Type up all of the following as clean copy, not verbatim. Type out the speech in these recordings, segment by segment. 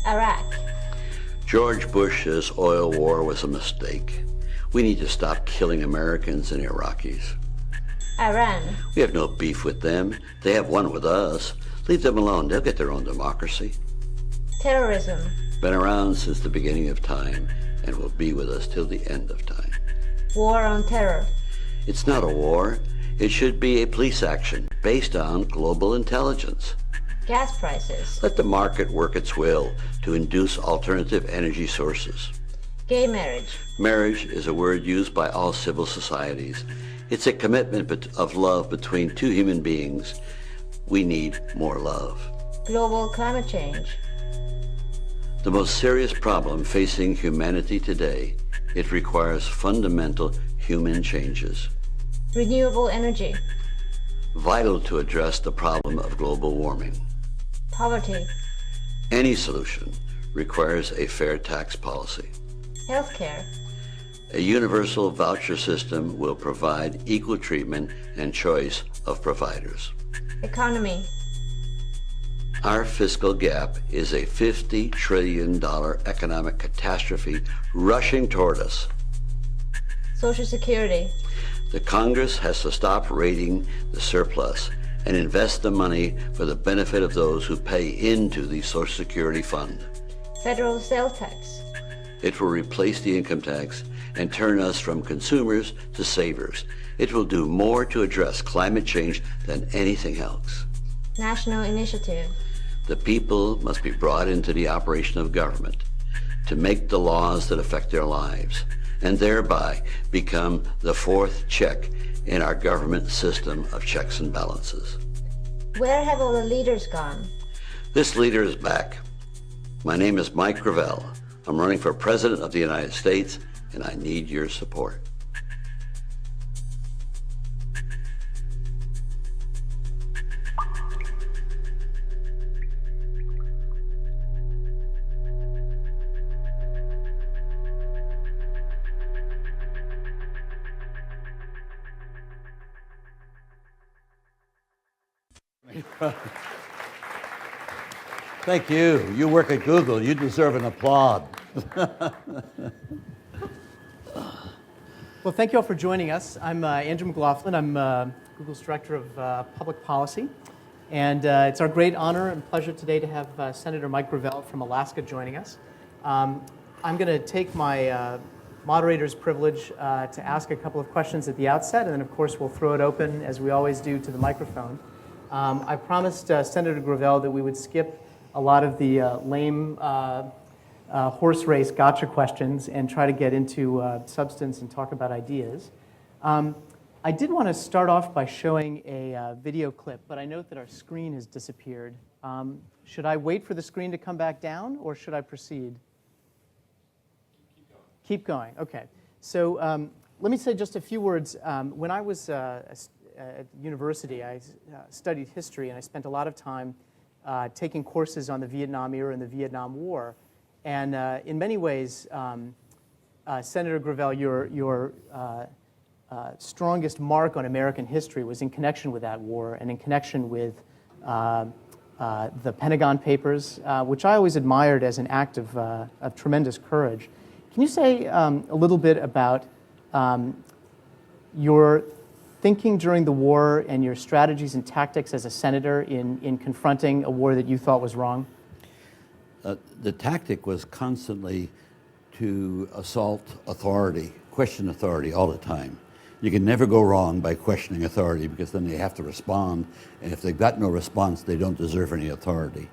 Iraq. George Bush's oil war was a mistake. We need to stop killing Americans and Iraqis. Iran. We have no beef with them. They have one with us. Leave them alone. They'll get their own democracy. Terrorism. Been around since the beginning of time and will be with us till the end of time. War on terror. It's not a war. It should be a police action based on global intelligence. Gas prices. Let the market work its will to induce alternative energy sources. Gay marriage. Marriage is a word used by all civil societies. It's a commitment of love between two human beings. We need more love. Global climate change. The most serious problem facing humanity today, it requires fundamental human changes. Renewable energy. Vital to address the problem of global warming. Poverty. Any solution requires a fair tax policy. Healthcare. A universal voucher system will provide equal treatment and choice of providers. Economy. Our fiscal gap is a $50 trillion economic catastrophe rushing toward us. Social Security. The Congress has to stop raiding the surplus and invest the money for the benefit of those who pay into the Social Security fund. Federal sales tax. It will replace the income tax and turn us from consumers to savers. It will do more to address climate change than anything else. National initiative. The people must be brought into the operation of government to make the laws that affect their lives and thereby become the fourth check in our government system of checks and balances. Where have all the leaders gone? This leader is back. My name is Mike Gravel. I'm running for President of the United States, and I need your support. Thank you. You work at Google. You deserve an applaud. Well, thank you all for joining us. I'm Andrew McLaughlin. I'm Google's Director of Public Policy. And it's our great honor and pleasure today to have Senator Mike Gravel from Alaska joining us. I'm going to take my moderator's privilege to ask a couple of questions at the outset, and then, of course, we'll throw it open, as we always do, to the microphone. I promised Senator Gravel that we would skip a lot of the lame horse race gotcha questions and try to get into substance and talk about ideas. I did want to start off by showing a video clip, but I note that our screen has disappeared. Should I wait for the screen to come back down, or should I proceed? Keep going. Okay. So let me say just a few words. When I was at university, I studied history, and I spent a lot of time taking courses on the Vietnam era and the Vietnam War. And in many ways, Senator Gravel, your strongest mark on American history was in connection with that war and in connection with the Pentagon Papers, which I always admired as an act of tremendous courage. Can you say a little bit about your thinking during the war and your strategies and tactics as a senator in confronting a war that you thought was wrong? The tactic was constantly to assault authority, question authority all the time. You can never go wrong by questioning authority, because then they have to respond, and if they've got no response, they don't deserve any authority.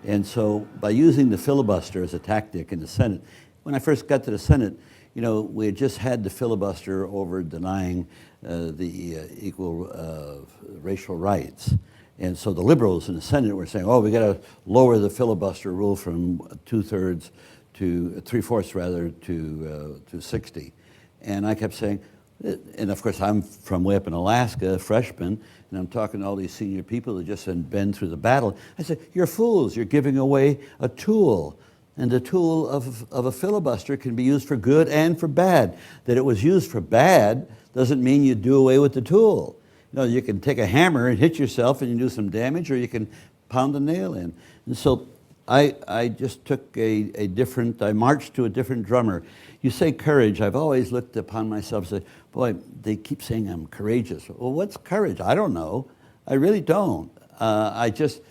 And so by using the filibuster as a tactic in the Senate, when I first got to the Senate, you know, we had just had the filibuster over denying the equal racial rights. And so the liberals in the Senate were saying, oh, we got to lower the filibuster rule from 2/3 to 3/4 rather to 60. And I kept saying, and of course I'm from way up in Alaska, a freshman, and I'm talking to all these senior people who just had been through the battle. I said, you're fools, you're giving away a tool. And the tool of a filibuster can be used for good and for bad. That it was used for bad doesn't mean you do away with the tool. You know, you can take a hammer and hit yourself and you do some damage, or you can pound a nail in. And so I just took I marched to a different drummer. You say courage, I've always looked upon myself and said, boy, they keep saying I'm courageous. Well, what's courage? I don't know. I really don't. I just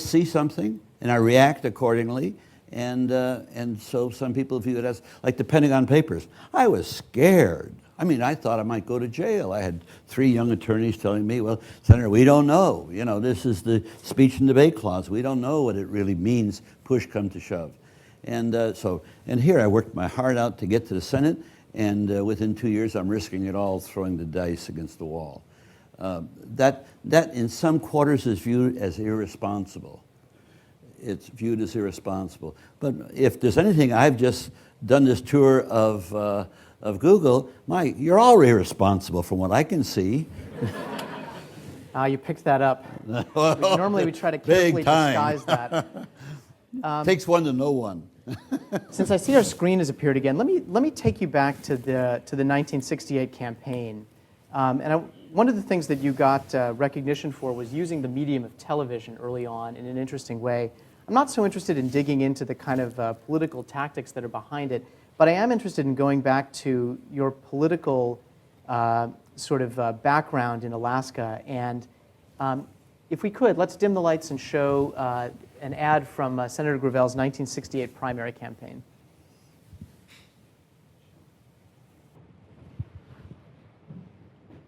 see something and I react accordingly. And so some people view it as like the Pentagon Papers. I was scared. I mean, I thought I might go to jail. I had 3 young attorneys telling me, well, Senator, we don't know. You know, this is the speech and debate clause. We don't know what it really means, push come to shove. And and here I worked my heart out to get to the Senate, and within 2 years I'm risking it all, throwing the dice against the wall. That in some quarters is viewed as irresponsible. It's viewed as irresponsible. But if there's anything, I've just done this tour of Google. You're all irresponsible from what I can see. You picked that up. Normally we try to carefully disguise that. Takes one to know one. Since I see our screen has appeared again, let me take you back to the 1968 campaign. One of the things that you got recognition for was using the medium of television early on in an interesting way. I'm not so interested in digging into the kind of political tactics that are behind it, but I am interested in going back to your political background in Alaska. And if we could, let's dim the lights and show an ad from Senator Gravel's 1968 primary campaign.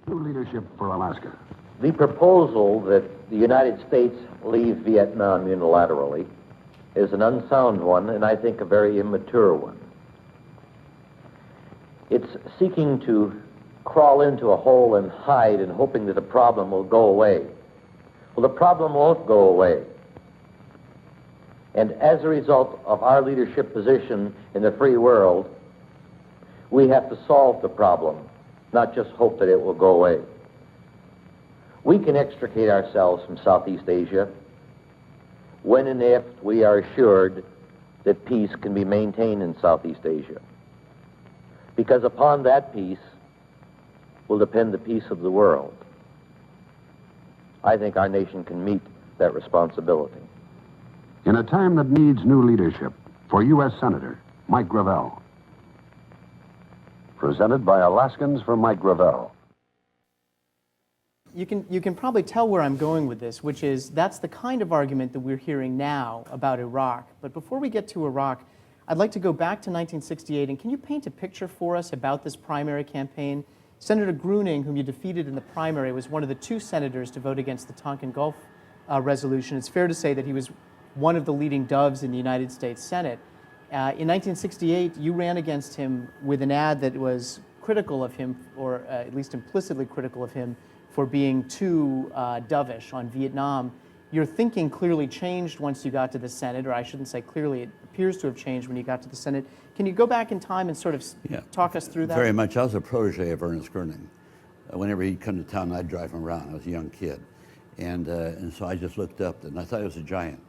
New leadership for Alaska. The proposal that the United States leave Vietnam unilaterally is an unsound one, and I think a very immature one. It's seeking to crawl into a hole and hide and hoping that the problem will go away. Well, the problem won't go away. And as a result of our leadership position in the free world, we have to solve the problem, not just hope that it will go away. We can extricate ourselves from Southeast Asia when and if we are assured that peace can be maintained in Southeast Asia. Because upon that peace will depend the peace of the world. I think our nation can meet that responsibility. In a time that needs new leadership, for U.S. Senator Mike Gravel. Presented by Alaskans for Mike Gravel. You can probably tell where I'm going with this, which is that's the kind of argument that we're hearing now about Iraq. But before we get to Iraq, I'd like to go back to 1968, and can you paint a picture for us about this primary campaign? Senator Gruening, whom you defeated in the primary, was one of the 2 senators to vote against the Tonkin Gulf resolution. It's fair to say that he was one of the leading doves in the United States Senate. In 1968, you ran against him with an ad that was critical of him, or at least implicitly critical of him, for being too dovish on Vietnam. Your thinking clearly changed once you got to the Senate, or I shouldn't say clearly, it appears to have changed when you got to the Senate. Can you go back in time and sort of talk us through that? Very much. I was a protege of Ernest Gruening. Whenever he'd come to town, I'd drive him around. I was a young kid. And so I just looked up, and I thought he was a giant.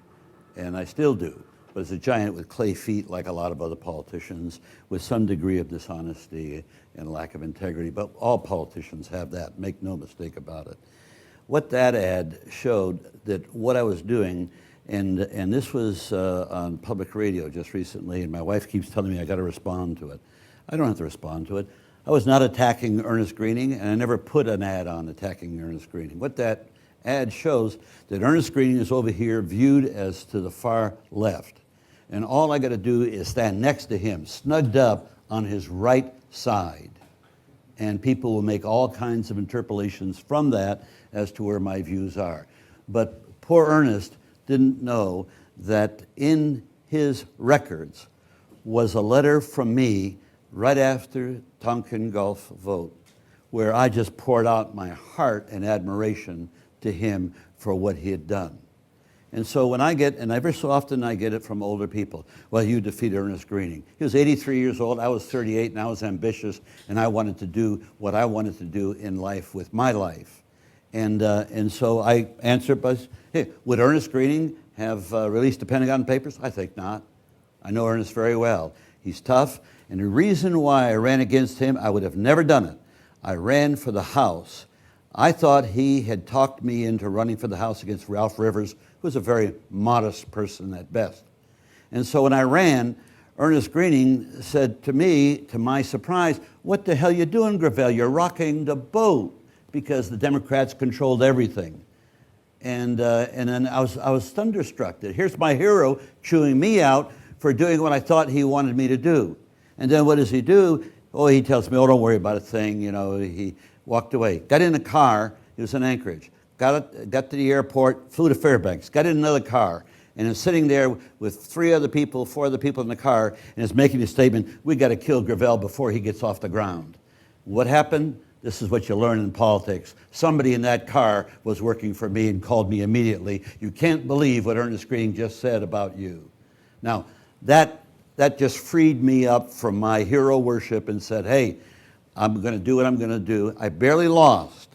And I still do. But it's a giant with clay feet, like a lot of other politicians, with some degree of dishonesty and lack of integrity. But all politicians have that, make no mistake about it. What that ad showed that what I was doing, and this was on public radio just recently, and my wife keeps telling me I got to respond to it. I don't have to respond to it. I was not attacking Ernest Gruening, and I never put an ad on attacking Ernest Gruening. What that ad shows that Ernest Gruening is over here viewed as to the far left. And all I got to do is stand next to him, snugged up on his right side. And people will make all kinds of interpolations from that as to where my views are. But poor Ernest didn't know that in his records was a letter from me right after Tonkin Gulf vote, where I just poured out my heart and admiration to him for what he had done. And so when I get, and every so often I get it from older people, well, you defeated Ernest Gruening. He was 83 years old, I was 38, and I was ambitious, and I wanted to do what I wanted to do in life with my life. And so I answered by, hey, would Ernest Gruening have released the Pentagon Papers? I think not. I know Ernest very well. He's tough, and the reason why I ran against him, I would have never done it. I ran for the House. I thought he had talked me into running for the House against Ralph Rivers, who was a very modest person at best. And so when I ran, Ernest Greening said to me, to my surprise, "What the hell you doing, Gravel? You're rocking the boat," because the Democrats controlled everything. And then I was thunderstruck that here's my hero chewing me out for doing what I thought he wanted me to do. And then what does he do? Oh, he tells me, "Oh, don't worry about a thing." You know, he walked away. Got in a car. He was in Anchorage. Got to the airport, flew to Fairbanks. Got in another car, and is sitting there with 4 other people in the car, and is making a statement, "We got to kill Gravel before he gets off the ground." What happened? This is what you learn in politics. Somebody in that car was working for me and called me immediately. "You can't believe what Ernest Greening just said about you." Now, that just freed me up from my hero worship and said, "Hey, I'm going to do what I'm going to do." I barely lost.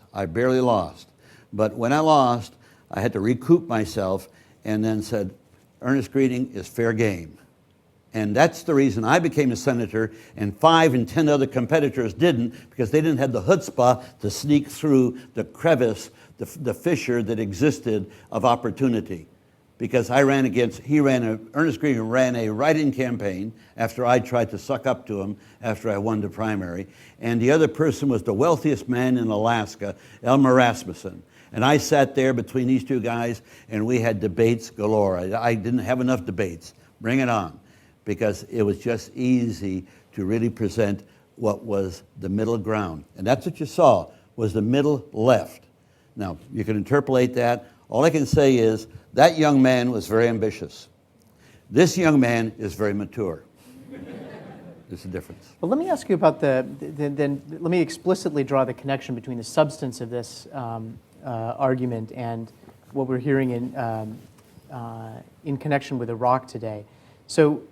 But when I lost, I had to recoup myself and then said, Ernest Greening is fair game. And that's the reason I became a senator and 5 and 10 other competitors didn't, because they didn't have the chutzpah to sneak through the crevice, the fissure that existed of opportunity. Because Ernest Greening ran a write-in campaign after I tried to suck up to him after I won the primary. And the other person was the wealthiest man in Alaska, Elmer Rasmussen. And I sat there between these two guys and we had debates galore. I didn't have enough debates. Bring it on. Because it was just easy to really present what was the middle ground. And that's what you saw, was the middle left. Now, you can interpolate that. All I can say is that young man was very ambitious. This young man is very mature. There's a difference. Well, let me ask you about then let me explicitly draw the connection between the substance of this argument and what we're hearing in connection with Iraq today. So,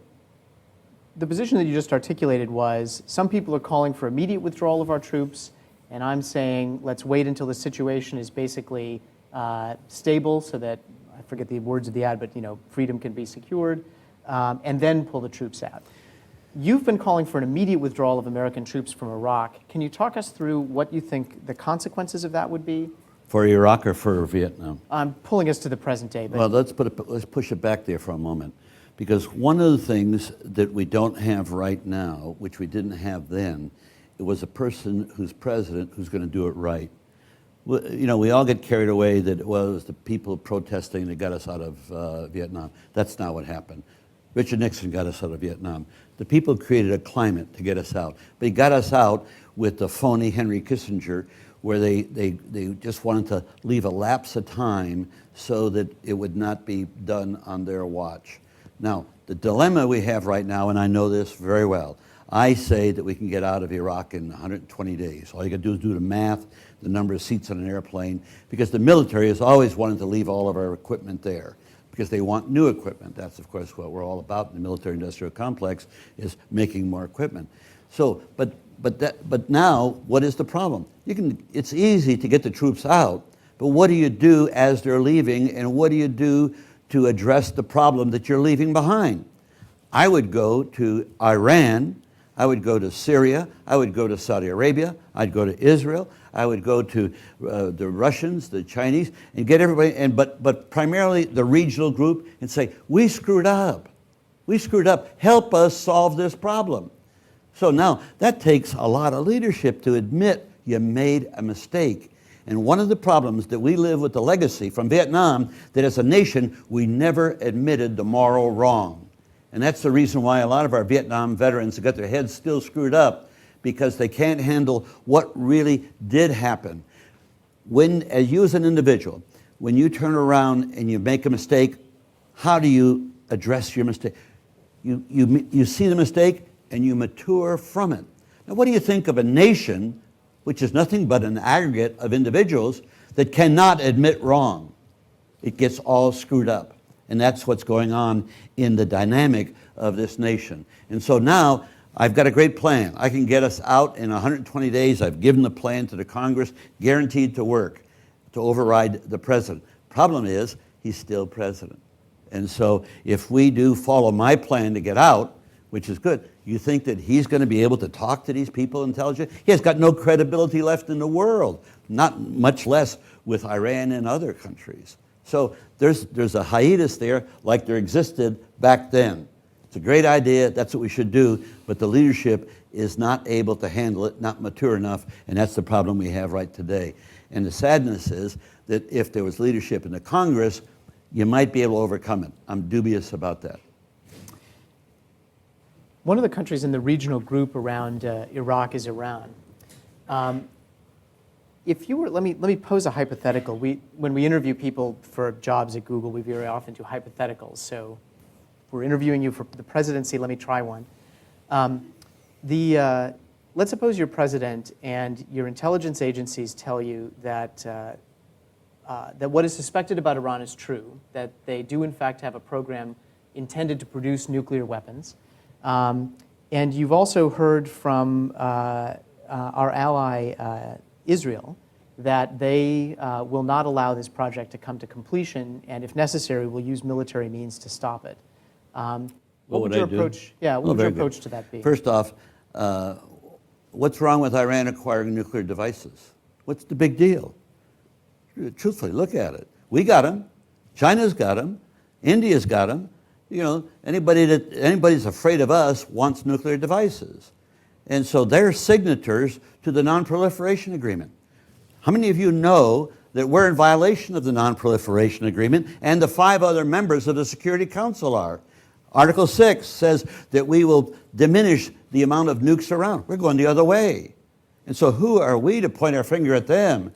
the position that you just articulated was some people are calling for immediate withdrawal of our troops, and I'm saying let's wait until the situation is basically stable so that, I forget the words of the ad, but freedom can be secured, and then pull the troops out. You've been calling for an immediate withdrawal of American troops from Iraq. Can you talk us through what you think the consequences of that would be? For Iraq or for Vietnam? I'm pulling us to the present day. But well, let's push it back there for a moment. Because one of the things that we don't have right now, which we didn't have then, it was a person who's president who's going to do it right. We all get carried away that it was the people protesting that got us out of Vietnam. That's not what happened. Richard Nixon got us out of Vietnam. The people created a climate to get us out. But he got us out with the phony Henry Kissinger, where they just wanted to leave a lapse of time so that it would not be done on their watch. Now, the dilemma we have right now, and I know this very well, I say that we can get out of Iraq in 120 days. All you got to do is do the math, the number of seats on an airplane, because the military has always wanted to leave all of our equipment there, because they want new equipment. That's, of course, what we're all about in the military-industrial complex, is making more equipment. So, but now, what is the problem? It's easy to get the troops out, but what do you do as they're leaving, and what do you do to address the problem that you're leaving behind? I would go to Iran, I would go to Syria, I would go to Saudi Arabia, I'd go to Israel, I would go to the Russians, the Chinese, and get everybody, but primarily the regional group, and say, we screwed up, help us solve this problem. So now, that takes a lot of leadership to admit you made a mistake. And one of the problems that we live with the legacy from Vietnam, that as a nation, we never admitted the moral wrong. And that's the reason why a lot of our Vietnam veterans have got their heads still screwed up, because they can't handle what really did happen. As you as an individual, when you turn around and you make a mistake, how do you address your mistake? You see the mistake and you mature from it. Now, what do you think of a nation which is nothing but an aggregate of individuals that cannot admit wrong? It gets all screwed up. And that's what's going on in the dynamic of this nation. And so now, I've got a great plan. I can get us out in 120 days. I've given the plan to the Congress, guaranteed to work, to override the president. Problem is, he's still president. And so if we do follow my plan to get out, which is good, you think that he's going to be able to talk to these people intelligently? He has got no credibility left in the world, not much less with Iran and other countries. So there's a hiatus there like there existed back then. It's a great idea, that's what we should do, but the leadership is not able to handle it, not mature enough, and that's the problem we have right today. And the sadness is that if there was leadership in the Congress, you might be able to overcome it. I'm dubious about that. One of the countries in the regional group around Iraq is Iran. If you were, let me pose a hypothetical. When we interview people for jobs at Google, we very often do hypotheticals. So we're interviewing you for the presidency. Let me try one. Let's suppose you're president and your intelligence agencies tell you that that what is suspected about Iran is true, that they do in fact have a program intended to produce nuclear weapons. And you've also heard from our ally Israel that they will not allow this project to come to completion, and if necessary, will use military means to stop it. What would your approach? Yeah, what would your approach to that be? First off, what's wrong with Iran acquiring nuclear devices? What's the big deal? Truthfully, look at it. We got them. China's got them. India's got them. You know, anybody's afraid of us wants nuclear devices. And so they're signatories to the Non-Proliferation Agreement. How many of you know that we're in violation of the Non-Proliferation Agreement and the 5 other members of the Security Council are? Article 6 says that we will diminish the amount of nukes around. We're going the other way. And so who are we to point our finger at them?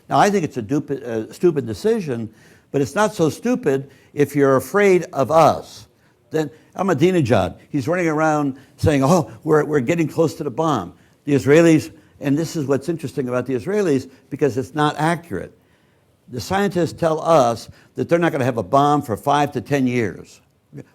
Now, I think it's a stupid decision, but it's not so stupid if you're afraid of us. Then Ahmadinejad, he's running around saying, oh, we're getting close to the bomb. The Israelis, and this is what's interesting about the Israelis, because it's not accurate. The scientists tell us that they're not going to have a bomb for 5 to 10 years.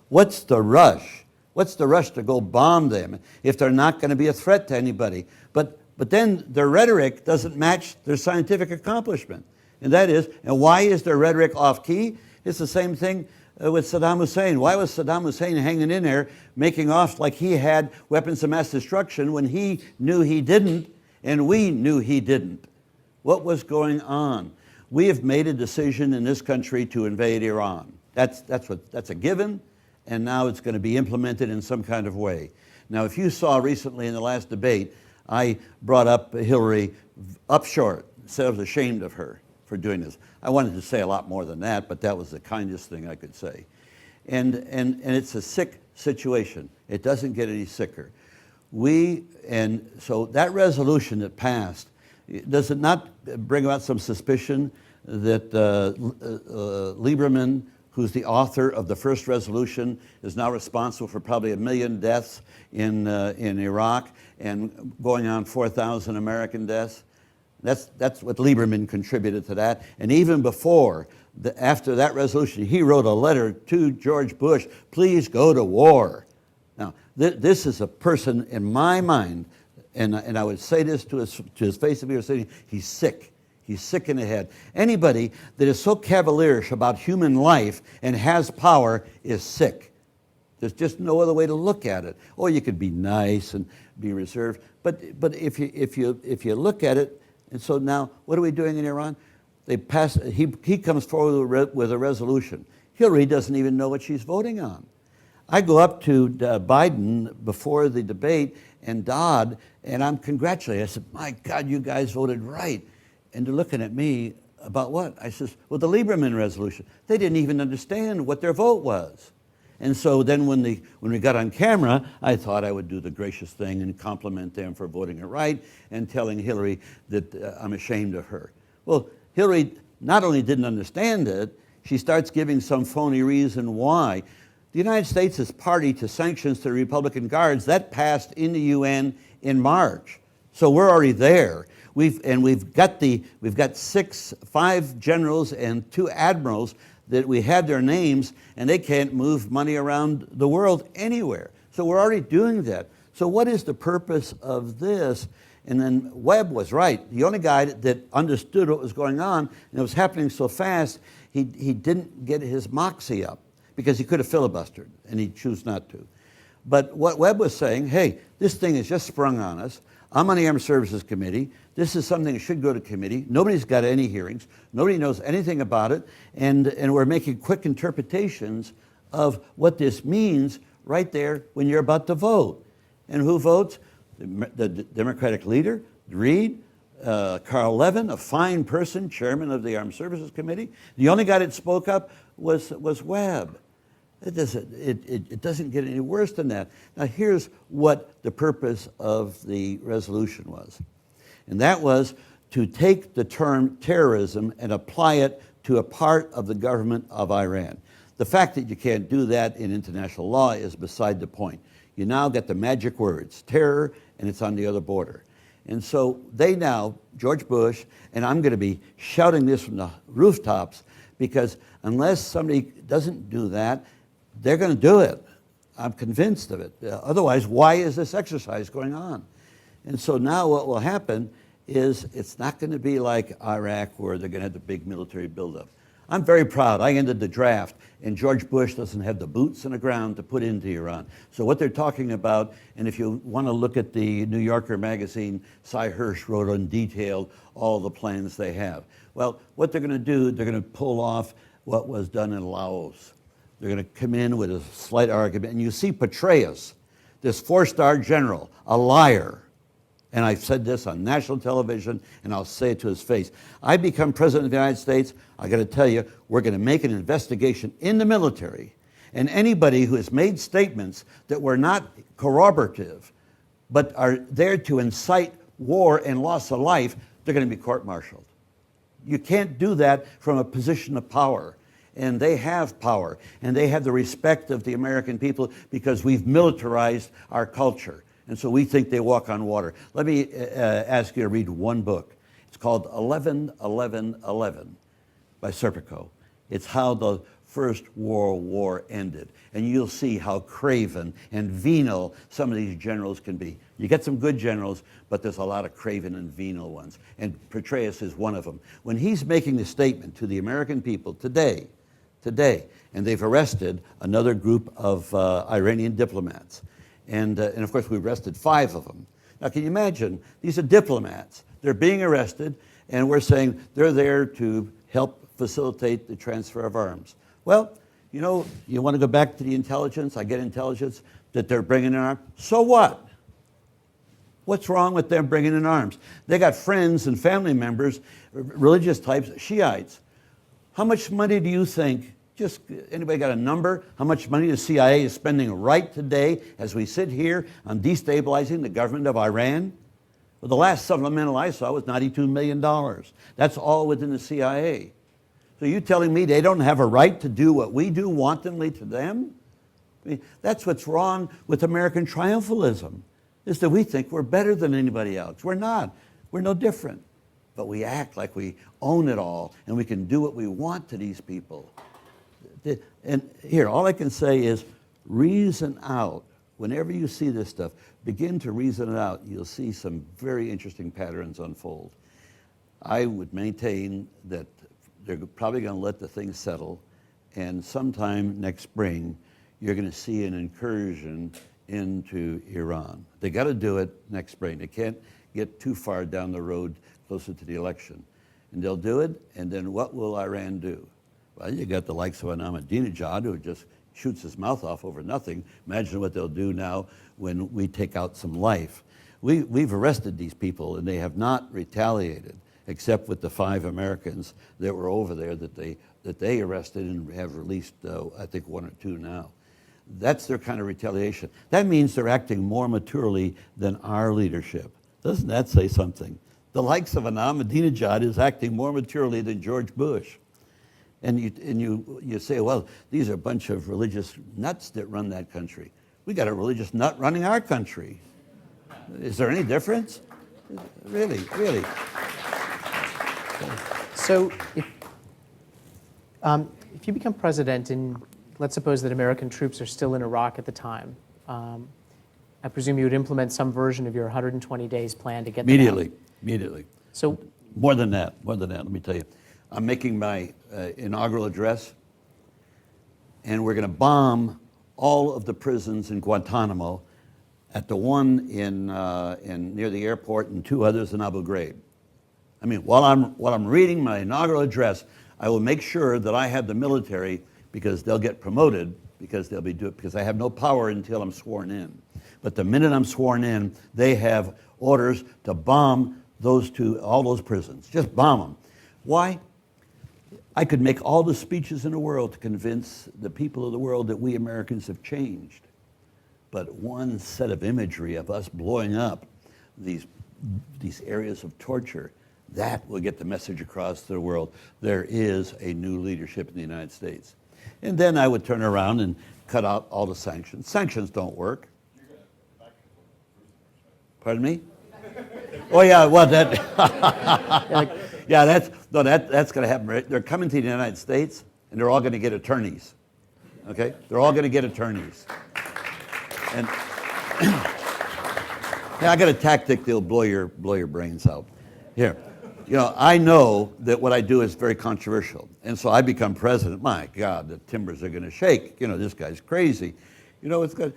What's the rush? What's the rush to go bomb them if they're not going to be a threat to anybody? But then their rhetoric doesn't match their scientific accomplishment. And that is, and why is their rhetoric off key? It's the same thing with Saddam Hussein. Why was Saddam Hussein hanging in there, making off like he had weapons of mass destruction when he knew he didn't, and we knew he didn't? What was going on? We have made a decision in this country to invade Iran. That's a given, and now it's going to be implemented in some kind of way. Now, if you saw recently in the last debate, I brought up Hillary up short, said I was ashamed of her for doing this. I wanted to say a lot more than that, but that was the kindest thing I could say. And it's a sick situation. It doesn't get any sicker. And so that resolution that passed, does it not bring about some suspicion that Lieberman, who's the author of the first resolution, is now responsible for probably 1 million deaths in Iraq and going on 4,000 American deaths? That's what Lieberman contributed to that. And even before, after that resolution, he wrote a letter to George Bush, please go to war. Now, this is a person in my mind, and I would say this to his face if he were saying, he's sick. He's sick in the head. Anybody that is so cavalierish about human life and has power is sick. There's just no other way to look at it. Or you could be nice and be reserved. But if you look at it, and so now what are we doing in Iran? They pass. He comes forward with a resolution. Hillary doesn't even know what she's voting on. I go up to Biden before the debate and Dodd, and I'm congratulating. I said, my God, you guys voted right. And they're looking at me about what? I says, well, the Lieberman resolution. They didn't even understand what their vote was. And so then when we got on camera, I thought I would do the gracious thing and compliment them for voting it right and telling Hillary that I'm ashamed of her. Well, Hillary not only didn't understand it, she starts giving some phony reason why. The United States is party to sanctions to the Republican Guards. That passed in the UN in March. So we're already there. We've got 5 generals and 2 admirals that we had their names, and they can't move money around the world anywhere. So we're already doing that. So what is the purpose of this? And then Webb was right. The only guy that understood what was going on, and it was happening so fast, he didn't get his moxie up because he could have filibustered, and he chose not to. But what Webb was saying, hey, this thing has just sprung on us. I'm on the Armed Services Committee. This is something that should go to committee. Nobody's got any hearings. Nobody knows anything about it. And we're making quick interpretations of what this means right there when you're about to vote. And who votes? The Democratic leader, Reid, Carl Levin, a fine person, chairman of the Armed Services Committee. The only guy that spoke up was Webb. It doesn't get any worse than that. Now here's what the purpose of the resolution was. And that was to take the term terrorism and apply it to a part of the government of Iran. The fact that you can't do that in international law is beside the point. You now get the magic words, terror, and it's on the other border. And so they now, George Bush, and I'm going to be shouting this from the rooftops, because unless somebody doesn't do that, they're going to do it. I'm convinced of it. Otherwise, why is this exercise going on? And so now what will happen is it's not going to be like Iraq, where they're going to have the big military buildup. I'm very proud. I ended the draft, and George Bush doesn't have the boots on the ground to put into Iran. So what they're talking about, and if you want to look at the New Yorker magazine, Cy Hirsch wrote in detail all the plans they have. Well, what they're going to do, they're going to pull off what was done in Laos. They're going to come in with a slight argument. And you see Petraeus, this four-star general, a liar. And I've said this on national television, and I'll say it to his face. I become president of the United States, I got to tell you, we're going to make an investigation in the military. And anybody who has made statements that were not corroborative, but are there to incite war and loss of life, they're going to be court-martialed. You can't do that from a position of power. And they have power, and they have the respect of the American people because we've militarized our culture. And so we think they walk on water. Let me ask you to read one book. It's called 11-11-11 by Serpico. It's how the First World War ended. And you'll see how craven and venal some of these generals can be. You get some good generals, but there's a lot of craven and venal ones. And Petraeus is one of them. When he's making the statement to the American people today, and they've arrested another group of Iranian diplomats. And of course, we arrested 5 of them. Now, can you imagine? These are diplomats. They're being arrested, and we're saying they're there to help facilitate the transfer of arms. Well, you know, you want to go back to the intelligence? I get intelligence that they're bringing in arms. So what? What's wrong with them bringing in arms? They got friends and family members, religious types, Shiites. How much money do you think, just anybody got a number, how much money the CIA is spending right today as we sit here on destabilizing the government of Iran? Well, the last supplemental I saw was $92 million. That's all within the CIA. So you telling me they don't have a right to do what we do wantonly to them? I mean, that's what's wrong with American triumphalism, is that we think we're better than anybody else. We're not. We're no different. But we act like we own it all and we can do what we want to these people. And here, all I can say is reason out. Whenever you see this stuff, begin to reason it out. You'll see some very interesting patterns unfold. I would maintain that they're probably going to let the thing settle, and sometime next spring, you're going to see an incursion into Iran. They got to do it next spring. They can't get too far down the road closer to the election. And they'll do it, and then what will Iran do? Well, you got the likes of Ahmadinejad, who just shoots his mouth off over nothing. Imagine what they'll do now when we take out some life. We've arrested these people, and they have not retaliated, except with the 5 Americans that were over there that they arrested and have released, I think, 1 or 2 now. That's their kind of retaliation. That means they're acting more maturely than our leadership. Doesn't that say something? The likes of an Ahmadinejad is acting more maturely than George Bush. And you say, well, these are a bunch of religious nuts that run that country. We got a religious nut running our country. Is there any difference? Really, really. So if you become president, and let's suppose that American troops are still in Iraq at the time, I presume you would implement some version of your 120 days plan to get them out. Immediately. So more than that, let me tell you. I'm making my inaugural address, and we're going to bomb all of the prisons in Guantanamo, at the one in near the airport and 2 others in Abu Ghraib. I mean, while I'm reading my inaugural address, I will make sure that I have the military, because they'll get promoted, because I have no power until I'm sworn in. But the minute I'm sworn in, they have orders to bomb all those prisons. Just bomb them. Why? I could make all the speeches in the world to convince the people of the world that we Americans have changed. But one set of imagery of us blowing up these areas of torture, that will get the message across to the world. There is a new leadership in the United States. And then I would turn around and cut out all the sanctions. Sanctions don't work. Pardon me? Oh yeah, well that. Yeah, that's going to happen. Right? They're coming to the United States, and they're all going to get attorneys. Okay, they're all going to get attorneys. And yeah, I got a tactic that'll blow your brains out. Here, I know that what I do is very controversial, and so I become president. My God, the timbers are going to shake. This guy's crazy. It's good.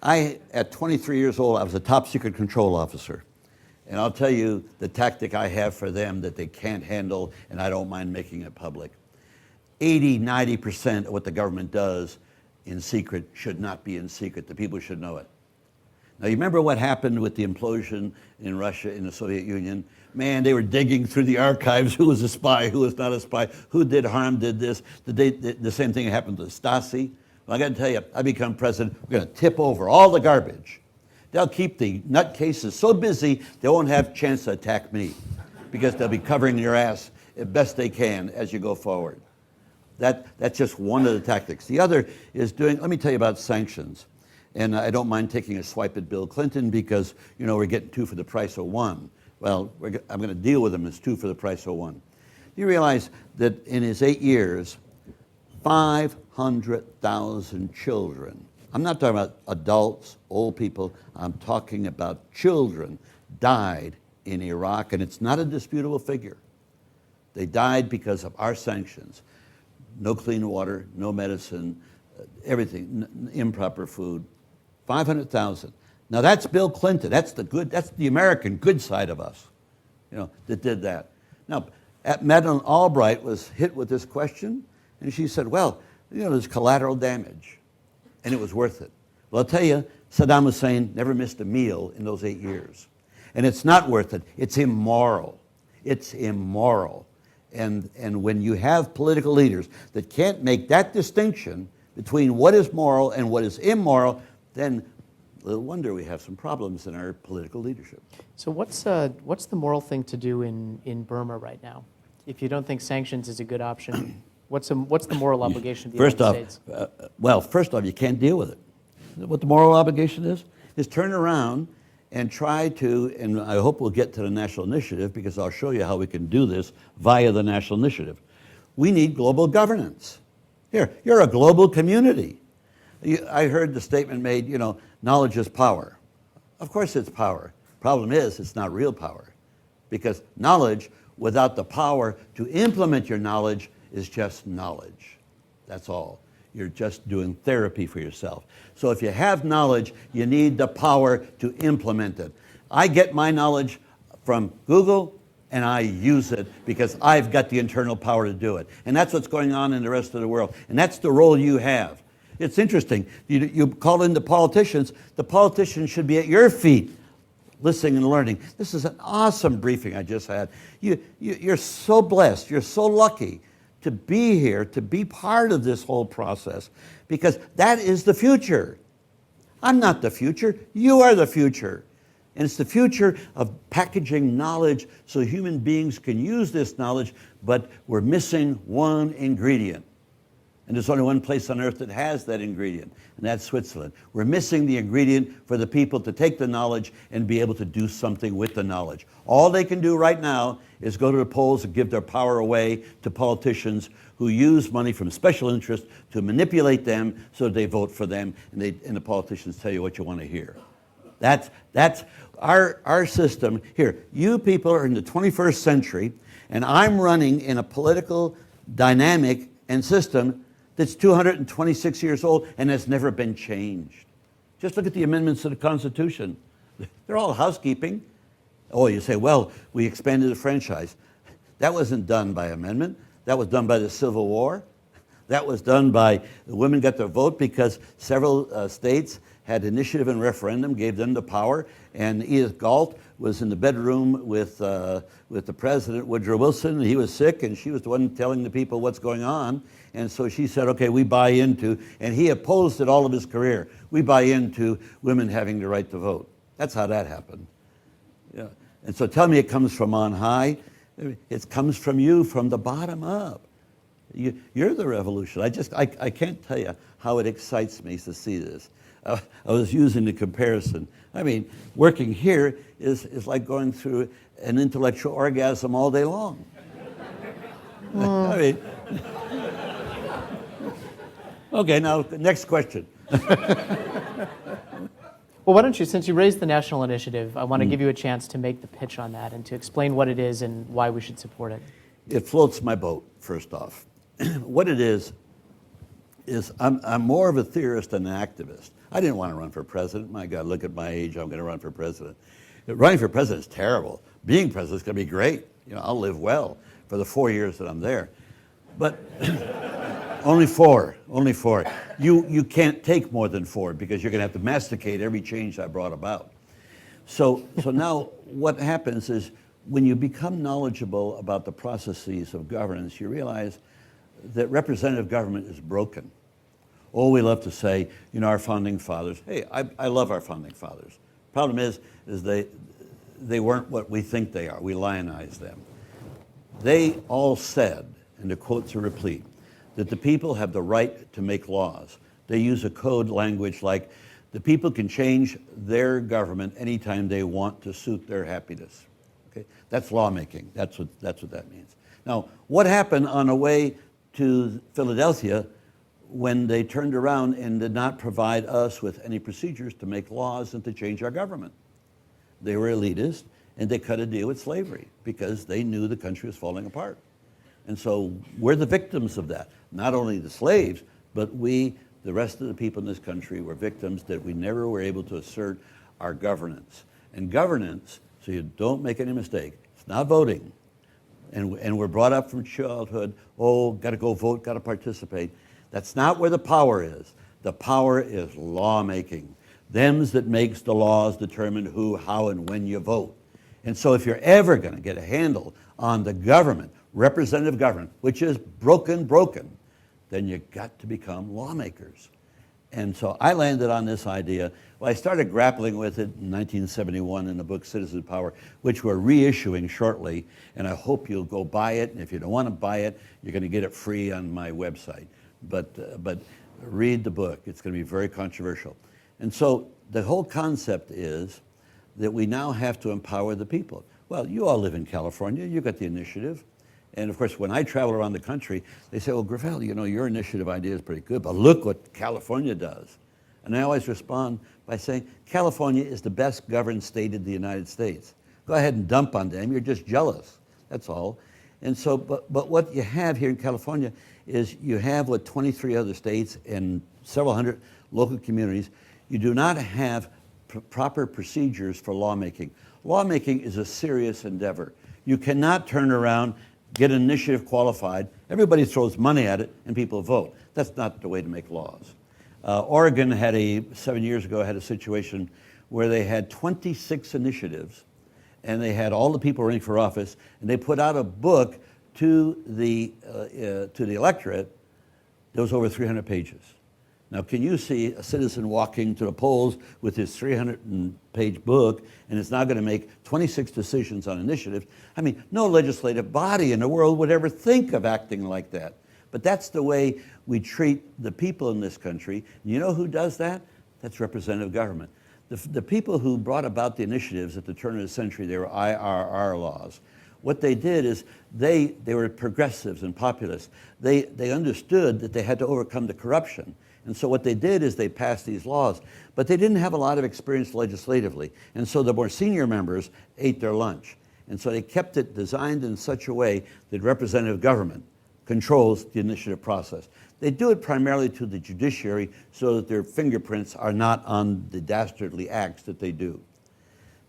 At 23 years old, I was a top secret control officer. And I'll tell you the tactic I have for them that they can't handle, and I don't mind making it public. 80-90% of what the government does in secret should not be in secret. The people should know it. Now, you remember what happened with the implosion in Russia, in the Soviet Union? Man, they were digging through the archives. Who was a spy? Who was not a spy? Who did harm? Did this? The same thing happened to Stasi. Well, I got to tell you, I become president, we're going to tip over all the garbage. They'll keep the nutcases so busy they won't have a chance to attack me, because they'll be covering your ass as best they can as you go forward. That's just one of the tactics. The other is let me tell you about sanctions. And I don't mind taking a swipe at Bill Clinton, because we're getting 2 for the price of 1. Well, I'm going to deal with him as 2 for the price of 1. You realize that in his 8 years, 500,000 children, I'm not talking about adults, old people, I'm talking about children, died in Iraq, and it's not a disputable figure. They died because of our sanctions. No clean water, no medicine, everything, improper food. 500,000. Now that's Bill Clinton. That's the American good side of us, that did that. Now, Madeleine Albright was hit with this question, and she said, well, there's collateral damage, and it was worth it. Well, I'll tell you, Saddam Hussein never missed a meal in those 8 years. And it's not worth it. It's immoral. It's immoral. And when you have political leaders that can't make that distinction between what is moral and what is immoral, then little wonder we have some problems in our political leadership. So what's the moral thing to do in Burma right now? If you don't think sanctions is a good option, what's the moral obligation of the United States? First off, you can't deal with it. What the moral obligation is turn around and try to, and I hope we'll get to the national initiative, because I'll show you how we can do this via the national initiative. We need global governance. Here, you're a global community. I heard the statement made, knowledge is power. Of course it's power. Problem is, it's not real power. Because knowledge without the power to implement your knowledge is just knowledge. That's all. You're just doing therapy for yourself. So if you have knowledge, you need the power to implement it. I get my knowledge from Google, and I use it because I've got the internal power to do it. And that's what's going on in the rest of the world. And that's the role you have. It's interesting. You call in the politicians. The politicians should be at your feet, listening and learning. This is an awesome briefing I just had. You're so blessed. You're so lucky to be here, to be part of this whole process, because that is the future. I'm not the future. You are the future. And it's the future of packaging knowledge so human beings can use this knowledge, but we're missing one ingredient. And there's only one place on earth that has that ingredient, and that's Switzerland. We're missing the ingredient for the people to take the knowledge and be able to do something with the knowledge. All they can do right now is go to the polls and give their power away to politicians who use money from special interests to manipulate them so they vote for them, and the politicians tell you what you want to hear. That's our system. Here, you people are in the 21st century, and I'm running in a political dynamic and system that's 226 years old and has never been changed. Just look at the amendments to the Constitution. They're all housekeeping. Oh, you say, well, we expanded the franchise. That wasn't done by amendment. That was done by the Civil War. That was done by the women got their vote because several states had initiative and referendum, gave them the power, and Edith Galt was in the bedroom with the president, Woodrow Wilson. He was sick, and she was the one telling the people what's going on. And so she said, okay, we buy into, and he opposed it all of his career, we buy into women having the right to vote. That's how that happened. Yeah. And so tell me it comes from on high. It comes from you, from the bottom up. You're the revolution. I can't tell you how it excites me to see this. I was using the comparison. I mean, working here is like going through an intellectual orgasm all day long. I mean, okay, now next question. Well, why don't you, since you raised the national initiative, I want to give you a chance to make the pitch on that and to explain what it is and why we should support it. It floats my boat, first off. What it is I'm more of a theorist than an activist. I didn't want to run for president. My God, look at my age, I'm going to run for president. Running for president is terrible. Being president is going to be great. You know, I'll live well for the 4 years that I'm there. But only four. You can't take more than 4 because you're going to have to masticate every change I brought about. So now what happens is when you become knowledgeable about the processes of governance, you realize that representative government is broken. Oh, we love to say, you know, our founding fathers. Hey, I love our founding fathers. Problem is they weren't what we think they are. We lionize them. They all said, and the quotes are replete, that the people have the right to make laws. They use a code language like, the people can change their government anytime they want to suit their happiness. Okay? That's lawmaking. That's what that means. Now, what happened on the way to Philadelphia when they turned around and did not provide us with any procedures to make laws and to change our government? They were elitist, and they cut a deal with slavery because they knew the country was falling apart. And so we're the victims of that. Not only the slaves, but we, the rest of the people in this country, were victims that we never were able to assert our governance. And governance, so you don't make any mistake, it's not voting. And we're brought up from childhood, oh, got to go vote, got to participate. That's not where the power is. The power is lawmaking. Them's that makes the laws determine who, how, and when you vote. And so if you're ever going to get a handle on the government, representative government, which is broken, then you got to become lawmakers. And so I landed on this idea. Well, I started grappling with it in 1971 in the book Citizen Power, which we're reissuing shortly, and I hope you'll go buy it. And if you don't want to buy it, you're going to get it free on my website. But read the book. It's going to be very controversial. And so the whole concept is that we now have to empower the people. Well, you all live in California. You got the initiative. And of course, when I travel around the country, they say, well, Gravel, you know, your initiative idea is pretty good, but look what California does. And I always respond by saying, California is the best governed state in the United States. Go ahead and dump on them. You're just jealous. That's all. And so, but what you have here in California is you have what 23 other states and several hundred local communities. You do not have proper procedures for lawmaking. Lawmaking is a serious endeavor. You cannot turn around, get an initiative qualified, everybody throws money at it, and people vote. That's not the way to make laws. Oregon had 7 years ago, had a situation where they had 26 initiatives, and they had all the people running for office, and they put out a book to the electorate that was over 300 pages. Now, can you see a citizen walking to the polls with his 300-page book, and it's now going to make 26 decisions on initiatives? I mean, no legislative body in the world would ever think of acting like that. But that's the way we treat the people in this country. You know who does that? That's representative government. The people who brought about the initiatives at the turn of the century, they were IRR laws. What they did is they were progressives and populists. They understood that they had to overcome the corruption. And so what they did is they passed these laws, but they didn't have a lot of experience legislatively. And so the more senior members ate their lunch. And so they kept it designed in such a way that representative government controls the initiative process. They do it primarily to the judiciary so that their fingerprints are not on the dastardly acts that they do.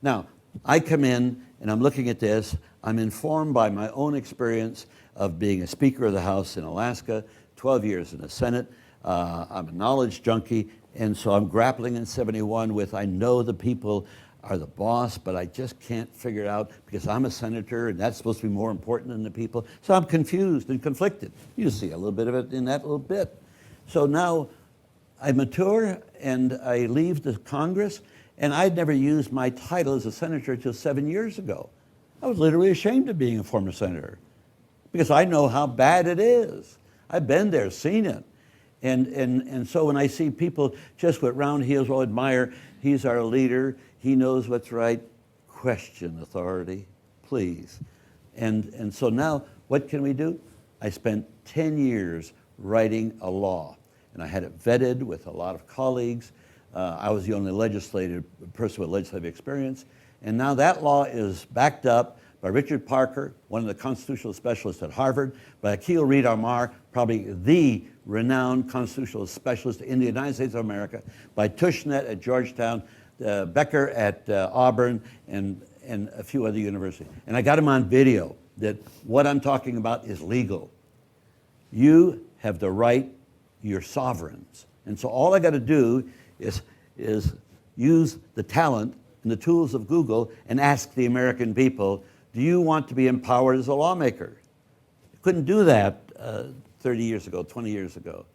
Now, I come in and I'm looking at this. I'm informed by my own experience of being a Speaker of the House in Alaska, 12 years in the Senate. I'm a knowledge junkie, and so I'm grappling in 71 with, I know the people are the boss, but I just can't figure it out because I'm a senator and that's supposed to be more important than the people. So I'm confused and conflicted. You see a little bit of it in that little bit. So now I mature and I leave the Congress, and I'd never used my title as a senator until 7 years ago. I was literally ashamed of being a former senator because I know how bad it is. I've been there, seen it. And so when I see people just with round heels will admire, he's our leader, he knows what's right, question authority, please. And so now, what can we do? I spent 10 years writing a law, and I had it vetted with a lot of colleagues. I was the only person with legislative experience, and now that law is backed up by Richard Parker, one of the constitutional specialists at Harvard, by Akhil Reed Amar, probably the renowned constitutional specialist in the United States of America, by Tushnet at Georgetown, Becker at Auburn, and a few other universities. And I got him on video that what I'm talking about is legal. You have the right, you're sovereigns. And so all I got to do is use the talent and the tools of Google and ask the American people, do you want to be empowered as a lawmaker? You couldn't do that 30 years ago, 20 years ago.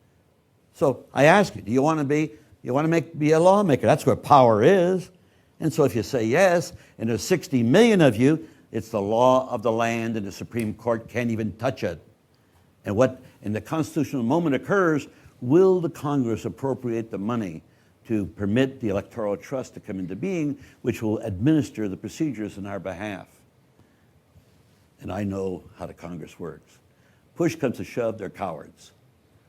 So I ask you, do you want to be a lawmaker? That's where power is. And so if you say yes, and there's 60 million of you, it's the law of the land, and the Supreme Court can't even touch it. And the constitutional moment occurs, will the Congress appropriate the money to permit the electoral trust to come into being, which will administer the procedures on our behalf? And I know how the Congress works. Push comes to shove, they're cowards.